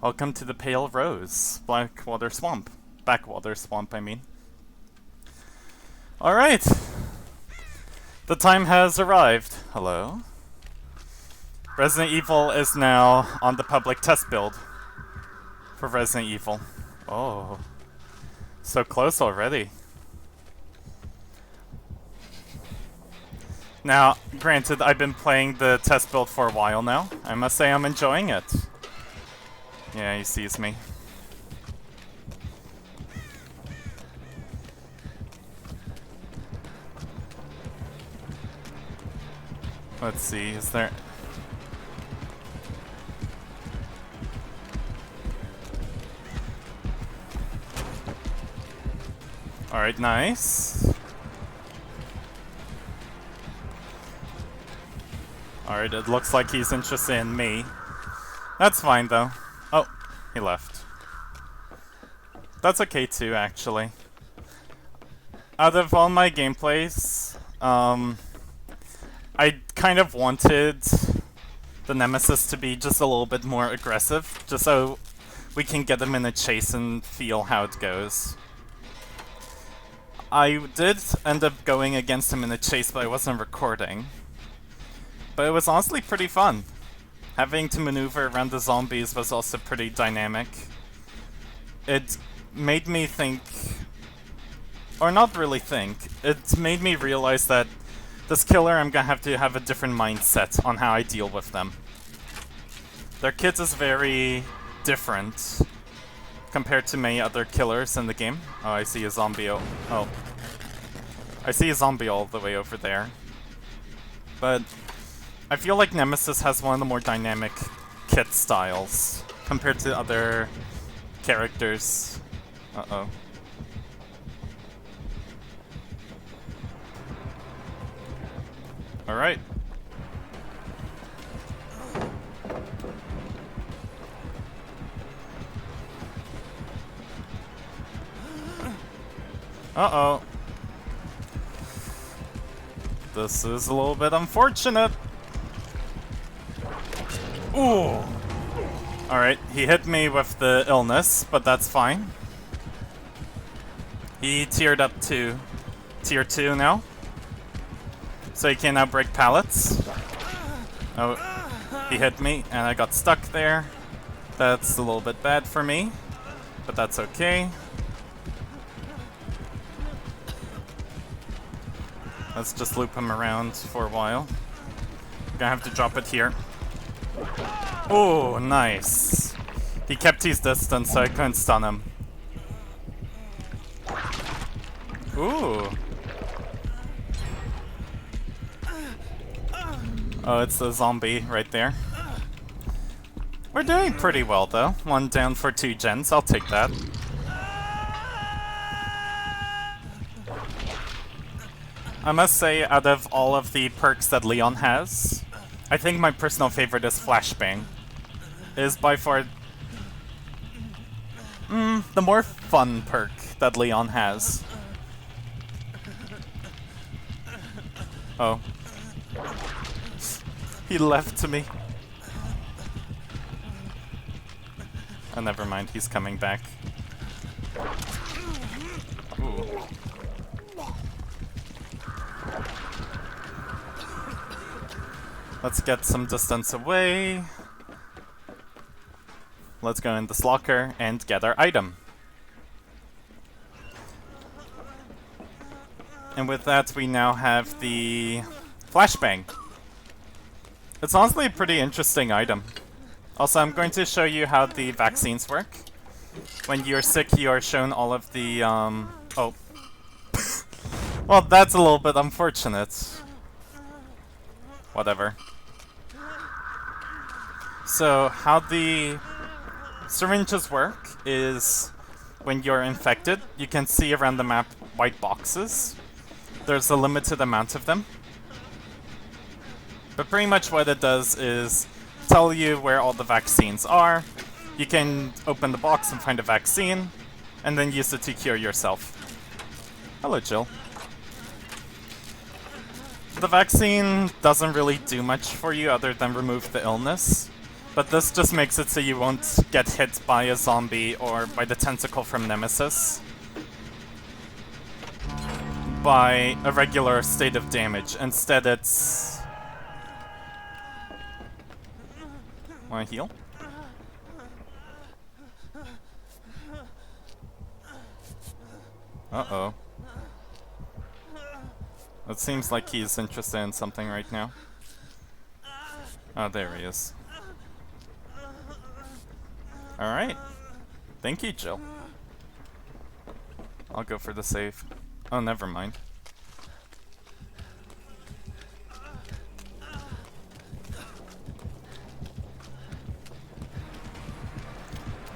Welcome to the Pale Rose, Blackwater Swamp. Backwater Swamp, I mean. Alright. The time has arrived. Hello? Resident Evil is now on the public test build for Resident Evil. Oh. So close already. Now, granted, I've been playing the test build for a while now. I must say I'm enjoying it. Yeah, he sees me. Let's see, is there... Alright, nice. Alright, it looks like he's interested in me. That's fine, though. Oh, he left. That's okay, too, actually. Out of all my gameplays, I kind of wanted the Nemesis to be just a little bit more aggressive, just so we can get him in a chase and feel how it goes. I did end up going against him in a chase, but I wasn't recording. But it was honestly pretty fun. Having to maneuver around the zombies was also pretty dynamic. It made me think... Or not really think. It made me realize that this killer, I'm gonna have to have a different mindset on how I deal with them. Their kit is very different compared to many other killers in the game. Oh, I see a zombie. Oh. I see a zombie all the way over there. But I feel like Nemesis has one of the more dynamic kit styles compared to other characters. Uh-oh. Alright. Uh-oh. This is a little bit unfortunate. Ooh! Alright, he hit me with the illness, but that's fine. He tiered up to tier 2 now. So he can now break pallets. Oh, he hit me and I got stuck there. That's a little bit bad for me, but that's okay. Let's just loop him around for a while. Gonna have to drop it here. Oh, nice. He kept his distance so I couldn't stun him. Ooh. Oh, it's the zombie right there. We're doing pretty well, though. 1 down for 2 gens. I'll take that. I must say, out of all of the perks that Leon has, I think my personal favorite is Flashbang. It is by far the more fun perk that Leon has. Oh. He left me. Oh, never mind, he's coming back. Ooh. Let's get some distance away. Let's go in this locker and get our item. And with that, we now have the flashbang. It's honestly a pretty interesting item. Also, I'm going to show you how the vaccines work. When you're sick, you are shown all of the, oh. Well, that's a little bit unfortunate. Whatever. So, how the syringes work is when you're infected, you can see around the map white boxes. There's a limited amount of them. But pretty much what it does is tell you where all the vaccines are. You can open the box and find a vaccine, and then use it to cure yourself. Hello, Jill. The vaccine doesn't really do much for you other than remove the illness. But this just makes it so you won't get hit by a zombie or by the tentacle from Nemesis by a regular state of damage. Instead, it's... Wanna heal? Uh-oh. It seems like he's interested in something right now. Oh, there he is. Alright. Thank you, Jill. I'll go for the save. Oh, never mind.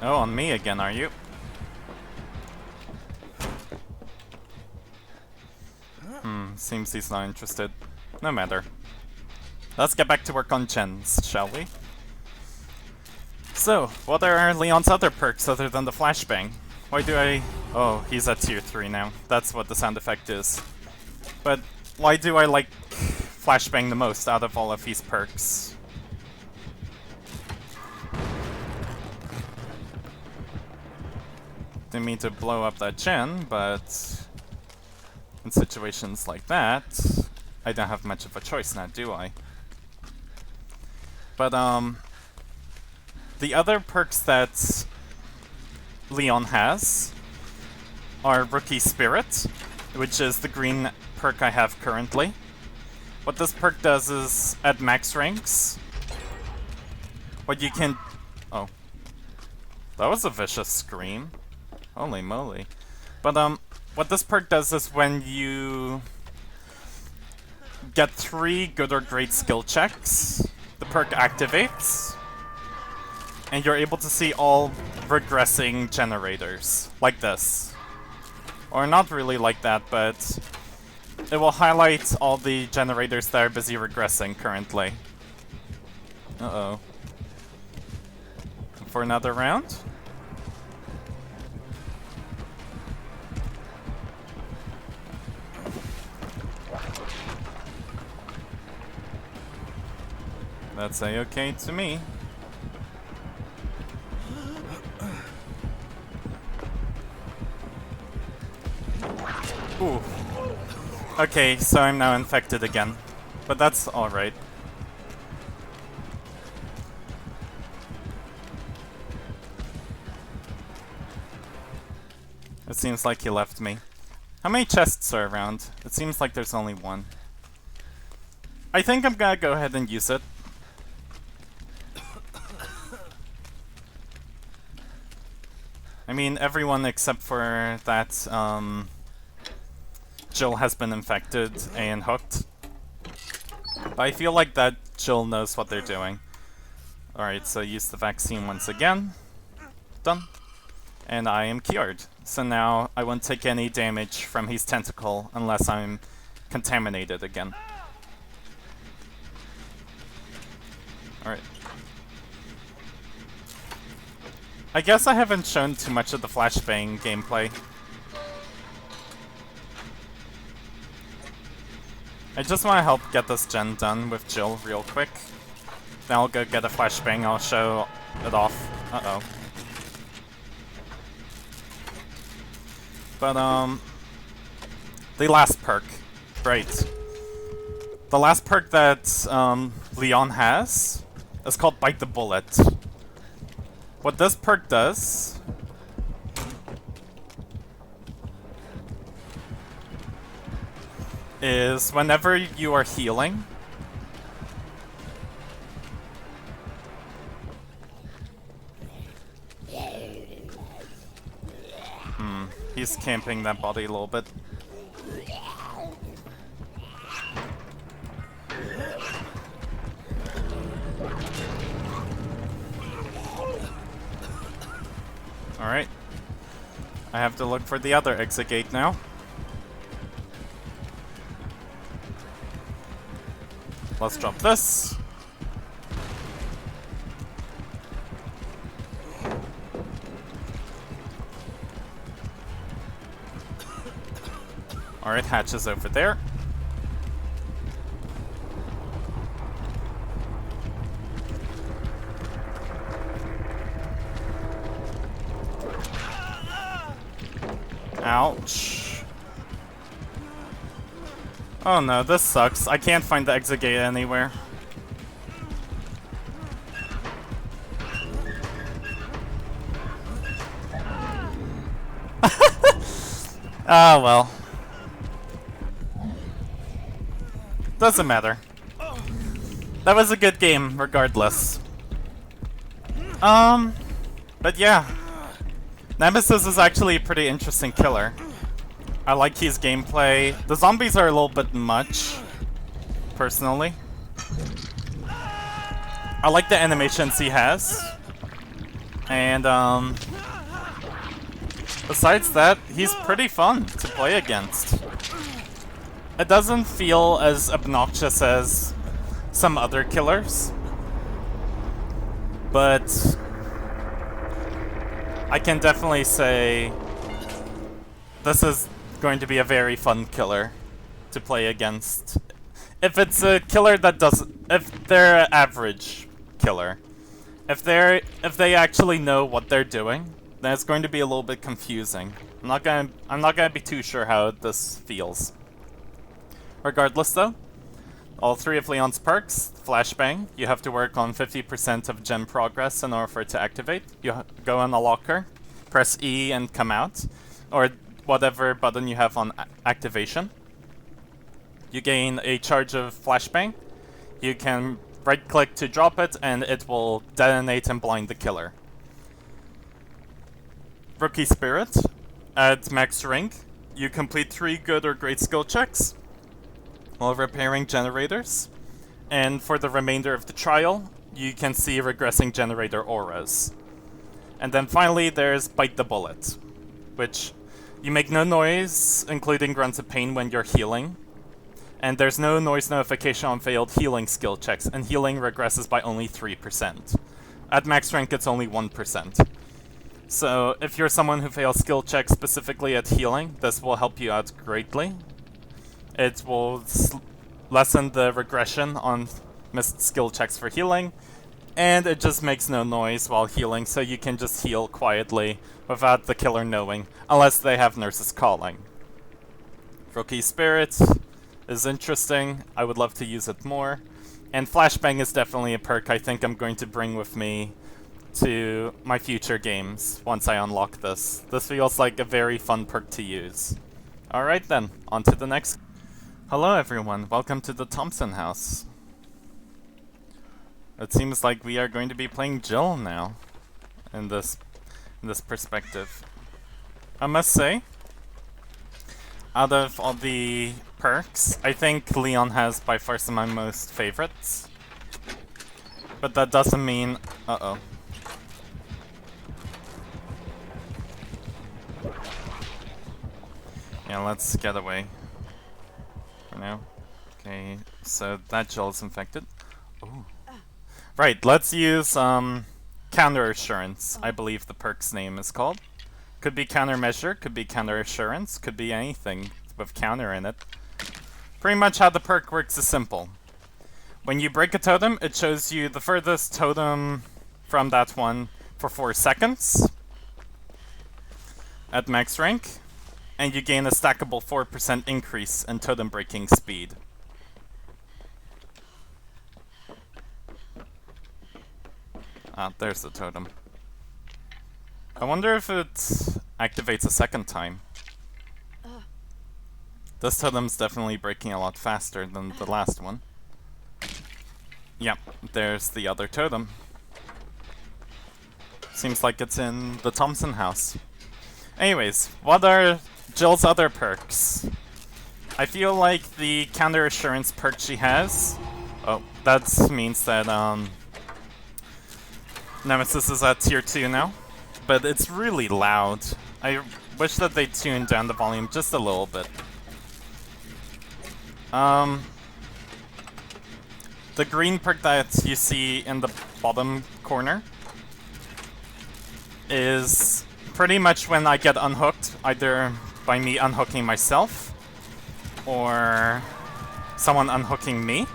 Oh, on me again, are you? Seems he's not interested. No matter. Let's get back to work on gens, shall we? So, what are Leon's other perks other than the flashbang? Why do I... Oh, he's at tier 3 now. That's what the sound effect is. But why do I like flashbang the most out of all of his perks? Didn't mean to blow up that gen, but... in situations like that, I don't have much of a choice now, do I? But, the other perks that Leon has are Rookie Spirit, which is the green perk I have currently. What this perk does is, at max ranks, what you can... Oh. That was a vicious scream. Holy moly. But, what this perk does is when you get 3 good or great skill checks, the perk activates, and you're able to see all regressing generators, like this. Or not really like that, but it will highlight all the generators that are busy regressing currently. Uh-oh. For another round? That's a-okay to me. Ooh. Okay, so I'm now infected again. But that's alright. It seems like he left me. How many chests are around? It seems like there's only one. I think I'm gonna go ahead and use it. I mean, everyone except for that, Jill has been infected and hooked. But I feel like that Jill knows what they're doing. Alright, so use the vaccine once again. Done. And I am cured. So now I won't take any damage from his tentacle unless I'm contaminated again. Alright. I guess I haven't shown too much of the flashbang gameplay. I just want to help get this gen done with Jill real quick. Then I'll go get a flashbang, I'll show it off. Uh-oh. But, the last perk. Right. The last perk that, Leon has is called Bite the Bullet. What this perk does is whenever you are healing, he's camping that body a little bit. Alright. I have to look for the other exit gate now. Let's drop this. Alright, hatch is over there. Ouch. Oh no, this sucks. I can't find the exit gate anywhere. Ah, well. Doesn't matter. That was a good game, regardless. But yeah. Nemesis is actually a pretty interesting killer. I like his gameplay. The zombies are a little bit much, personally. I like the animations he has. And, besides that, he's pretty fun to play against. It doesn't feel as obnoxious as some other killers, but I can definitely say this is going to be a very fun killer to play against. If it's a killer that doesn't, if they're an average killer, if they actually know what they're doing, then it's going to be a little bit confusing. I'm not gonna be too sure how this feels. Regardless though, all three of Leon's perks, Flashbang, you have to work on 50% of gem progress in order for it to activate. You go on a locker, press E and come out, or whatever button you have on activation. You gain a charge of Flashbang. You can right click to drop it and it will detonate and blind the killer. Rookie Spirit, at max rank, you complete 3 good or great skill checks while repairing generators, and for the remainder of the trial, you can see regressing generator auras. And then finally, there's Bite the Bullet, which you make no noise, including grunts of pain when you're healing, and there's no noise notification on failed healing skill checks, and healing regresses by only 3%. At max rank, it's only 1%. So if you're someone who fails skill checks specifically at healing, this will help you out greatly. It will lessen the regression on missed skill checks for healing, and it just makes no noise while healing, so you can just heal quietly without the killer knowing, unless they have nurses calling. Rookie Spirit is interesting. I would love to use it more. And Flashbang is definitely a perk I think I'm going to bring with me to my future games once I unlock this. This feels like a very fun perk to use. Alright then, on to the next. Hello everyone, welcome to the Thompson house. It seems like we are going to be playing Jill now, in this perspective. I must say, out of all the perks, I think Leon has by far some of my most favorites. But that doesn't mean... Uh-oh. Yeah, let's get away. For now. Okay, so that Jill's infected. Ooh. Right, let's use Counter Assurance, I believe the perk's name is called. Could be Countermeasure, could be Counter Assurance, could be anything with counter in it. Pretty much how the perk works is simple. When you break a totem, it shows you the furthest totem from that one for 4 seconds at max rank. And you gain a stackable 4% increase in totem breaking speed. Ah, there's the totem. I wonder if it activates a second time. This totem's definitely breaking a lot faster than the last one. Yep, there's the other totem. Seems like it's in the Thompson house. Anyways, what are Jill's other perks? I feel like the Counter Assurance perk she has... Oh, that means that, Nemesis is at tier 2 now. But it's really loud. I wish that they tuned down the volume just a little bit. The green perk that you see in the bottom corner is pretty much when I get unhooked, either by me unhooking myself or someone unhooking me.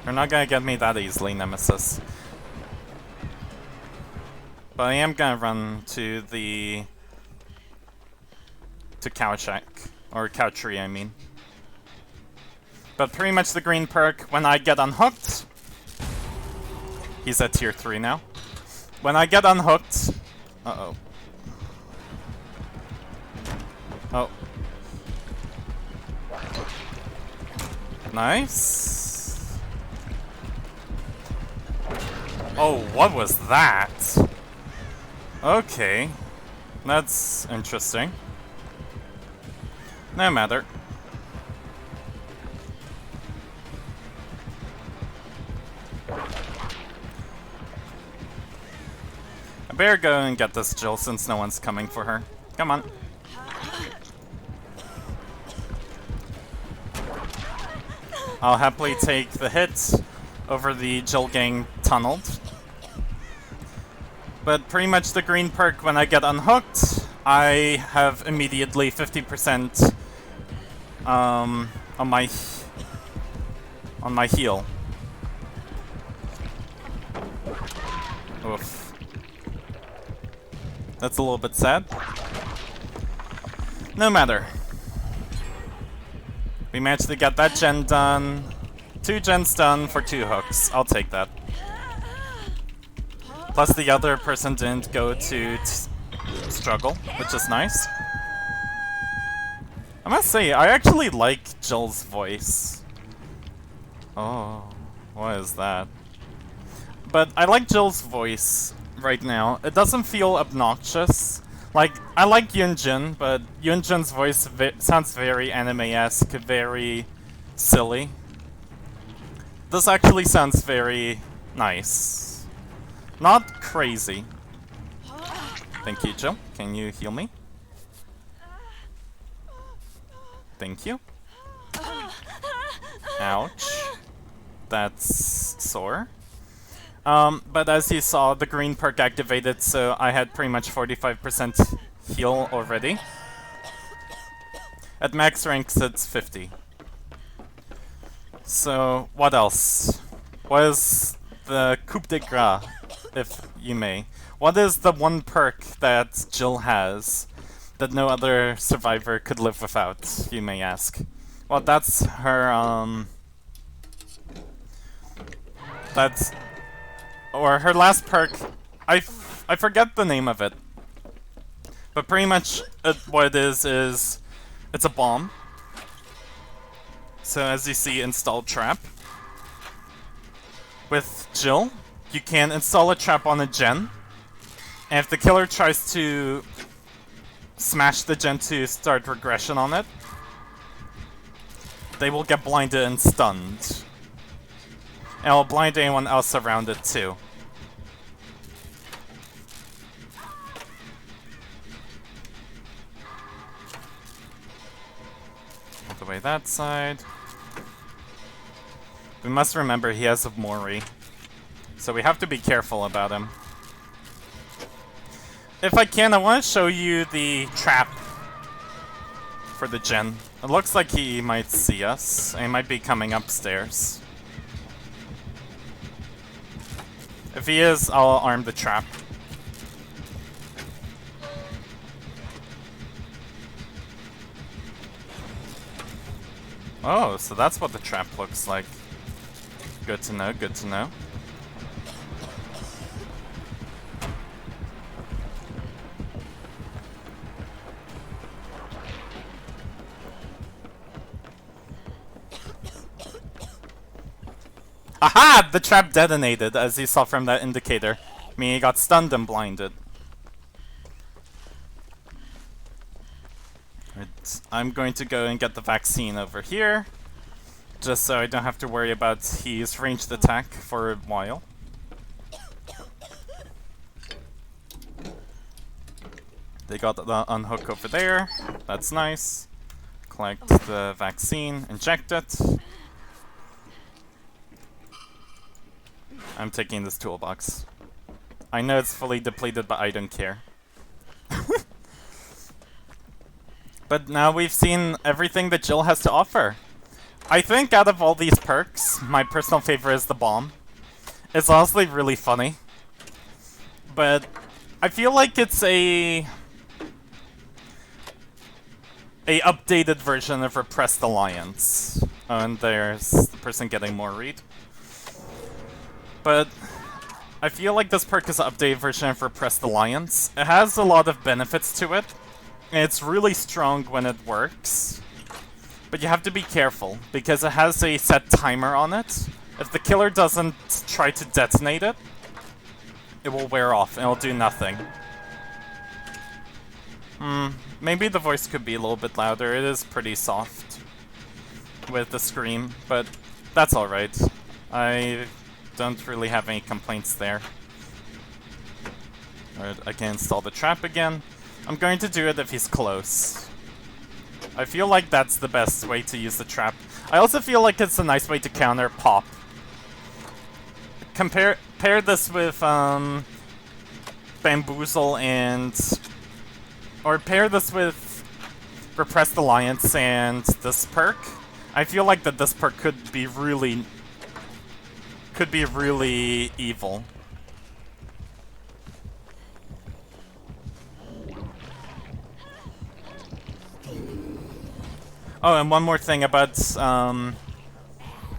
You're not gonna get me that easily, Nemesis. But I am gonna run to the... to Cow Shack. Or Cow Tree, I mean. But pretty much the green perk, when I get unhooked... He's at tier 3 now. When I get unhooked... Uh-oh. Oh. Nice. Oh, what was that? Okay. That's interesting. No matter. I better go and get this Jill since no one's coming for her. Come on. I'll happily take the hit over the Jill gang tunneled. But pretty much the green perk, when I get unhooked, I have immediately 50% on my heal. Oof. That's a little bit sad. No matter. We managed to get that gen done. 2 gens done for 2 hooks. I'll take that. Plus the other person didn't go to struggle, which is nice. I must say, I actually like Jill's voice. Oh, what is that? But I like Jill's voice right now. It doesn't feel obnoxious. Like, I like Yunjin, but Yunjin's voice sounds very anime-esque, very silly. This actually sounds very nice. Not crazy. Thank you, Jill. Can you heal me? Thank you. Ouch. That's sore. But as you saw, the green perk activated, so I had pretty much 45% heal already. At max ranks, it's 50. So, what else? What is the coup de grace, if you may? What is the one perk that Jill has that no other survivor could live without, you may ask? Well, that's her, that's... or her last perk, I forget the name of it. But pretty much what it is it's a bomb. So as you see, install trap. With Jill, you can install a trap on a gen. And if the killer tries to smash the gen to start regression on it, they will get blinded and stunned. And it'll blind anyone else around it too. Out the way that side. We must remember he has a Mori, so we have to be careful about him. If I can, I want to show you the trap for the gen. It looks like he might see us, and he might be coming upstairs. If he is, I'll arm the trap. Oh, so that's what the trap looks like. Good to know, good to know. Aha! The trap detonated, as you saw from that indicator. I mean, he got stunned and blinded. Right. I'm going to go and get the vaccine over here, just so I don't have to worry about his ranged attack for a while. They got the unhook over there. That's nice. Collect the vaccine, inject it. I'm taking this toolbox. I know it's fully depleted, but I don't care. But now we've seen everything that Jill has to offer. I think out of all these perks, my personal favorite is the bomb. It's honestly really funny. But I feel like it's a updated version of Repressed Alliance. Oh, and there's the person getting more read. But I feel like this perk is an updated version of Repressed Alliance. It has a lot of benefits to it. And it's really strong when it works. But you have to be careful, because it has a set timer on it. If the killer doesn't try to detonate it, it will wear off and it'll do nothing. Maybe the voice could be a little bit louder. It is pretty soft with the scream, but that's alright. I don't really have any complaints there. Alright, I can install the trap again. I'm going to do it if he's close. I feel like that's the best way to use the trap. I also feel like it's a nice way to counter pop. Pair this with Bamboozle and... Or pair this with Repressed Alliance and this perk. I feel like that this perk could be really evil. Oh, and one more thing about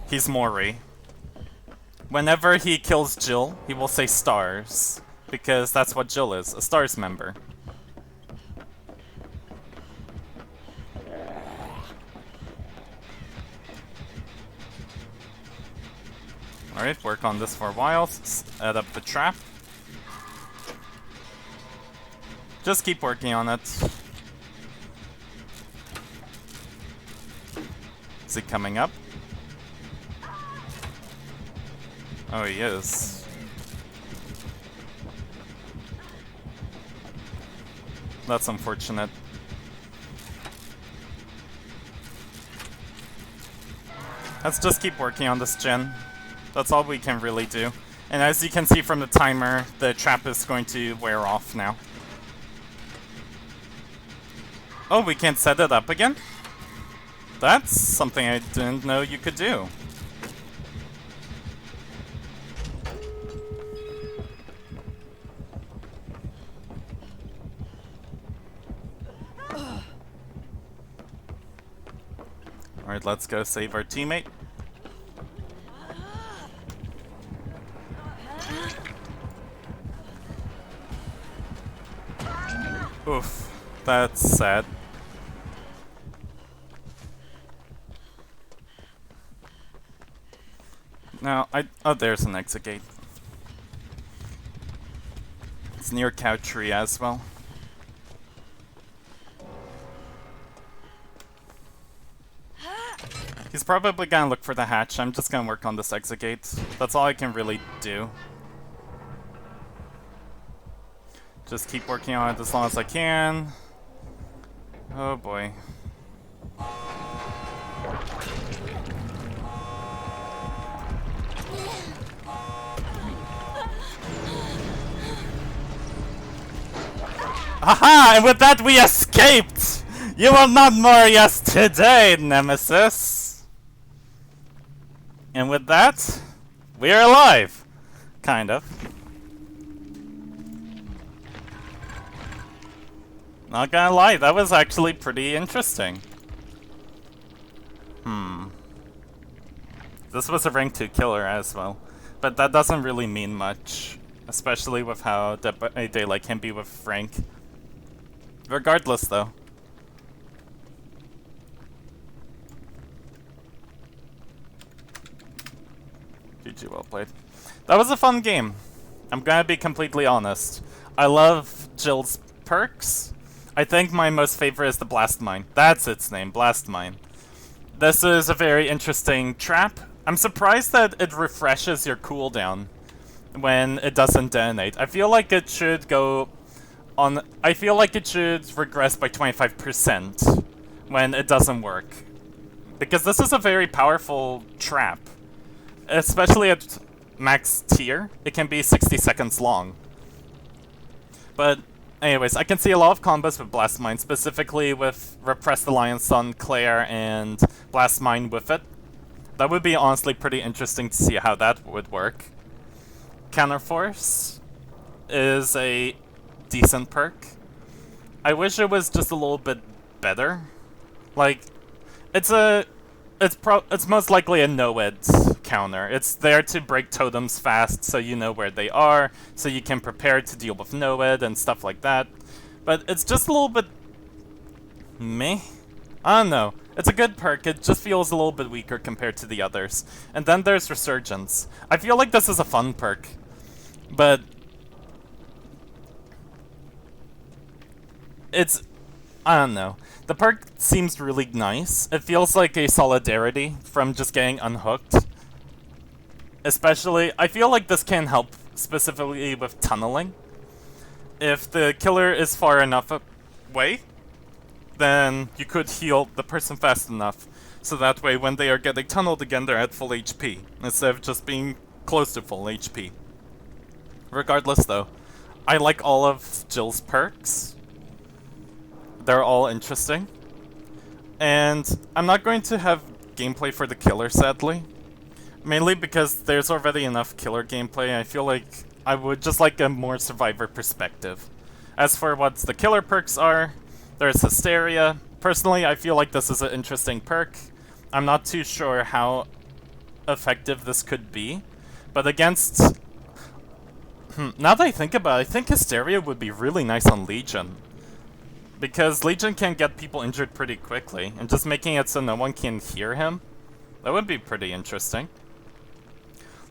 he's Mori. Whenever he kills Jill, he will say stars, because that's what Jill is, a stars member. Alright, work on this for a while, add up the trap. Just keep working on it. Is he coming up? Oh, he is. That's unfortunate. Let's just keep working on this gen. That's all we can really do. And as you can see from the timer, the trap is going to wear off now. Oh, we can't set it up again? That's something I didn't know you could do. Alright, let's go save our teammate. Oof, that's sad. Now, oh, there's an exit gate. It's near Cow Tree as well. He's probably gonna look for the hatch. I'm just gonna work on this exit gate. That's all I can really do. Just keep working on it as long as I can. Oh boy. Aha! And with that we escaped! You will not marry us today, Nemesis! And with that, we're alive! Kind of. Not gonna lie, that was actually pretty interesting. This was a rank 2 killer as well. But that doesn't really mean much. Especially with how a day like can be with Frank. Regardless, though. GG, well played. That was a fun game. I'm gonna be completely honest. I love Jill's perks. I think my most favorite is the Blast Mine. That's its name, Blast Mine. This is a very interesting trap. I'm surprised that it refreshes your cooldown when it doesn't detonate. I feel like it should go on... I feel like it should regress by 25% when it doesn't work. Because this is a very powerful trap. Especially at max tier, it can be 60 seconds long. But anyways, I can see a lot of combos with Blast Mine, specifically with Repressed Alliance on Claire and Blast Mine with it. That would be honestly pretty interesting to see how that would work. Counterforce is a decent perk. I wish it was just a little bit better. Like, it's most likely a no-ed counter. It's there to break totems fast so you know where they are, so you can prepare to deal with no-ed and stuff like that. But it's just a little bit meh? I don't know. It's a good perk, it just feels a little bit weaker compared to the others. And then there's Resurgence. I feel like this is a fun perk, but I don't know. The perk seems really nice. It feels like a solidarity from just getting unhooked. Especially, I feel like this can help specifically with tunneling. If the killer is far enough away, then you could heal the person fast enough, so that way when they are getting tunneled again, they're at full HP, instead of just being close to full HP. Regardless though, I like all of Jill's perks. They're all interesting. And I'm not going to have gameplay for the killer, sadly. Mainly because there's already enough killer gameplay. I feel like I would just like a more survivor perspective. As for what the killer perks are, there's Hysteria. Personally, I feel like this is an interesting perk. I'm not too sure how effective this could be. But against... now that I think about it, I think Hysteria would be really nice on Legion. Because Legion can get people injured pretty quickly, and just making it so no one can hear him, that would be pretty interesting.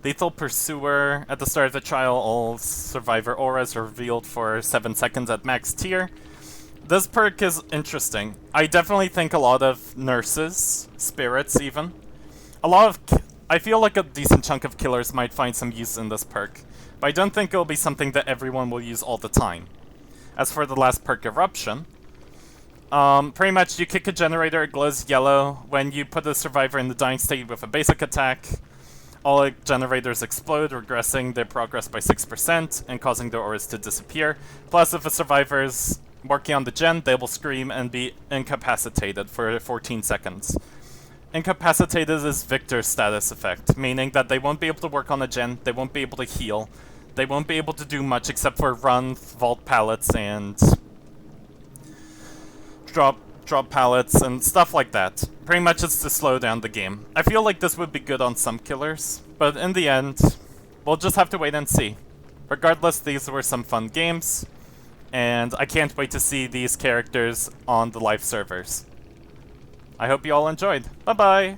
Lethal Pursuer. At the start of the trial, all survivor auras are revealed for 7 seconds at max tier. This perk is interesting. I definitely think a lot of nurses, spirits even, I feel like a decent chunk of killers might find some use in this perk, but I don't think it'll be something that everyone will use all the time. As for the last perk, Eruption, pretty much you kick a generator, it glows yellow. When you put a survivor in the dying state with a basic attack, all generators explode, regressing their progress by 6% and causing their auras to disappear. Plus, if a survivor's working on the gen, they will scream and be incapacitated for 14 seconds. Incapacitated is Victor's status effect, meaning that they won't be able to work on the gen, they won't be able to heal, they won't be able to do much except for run, vault pallets, and drop pallets and stuff like that. Pretty much it's to slow down the game. I feel like this would be good on some killers, but in the end, we'll just have to wait and see. Regardless, these were some fun games, and I can't wait to see these characters on the live servers. I hope you all enjoyed. Bye-bye!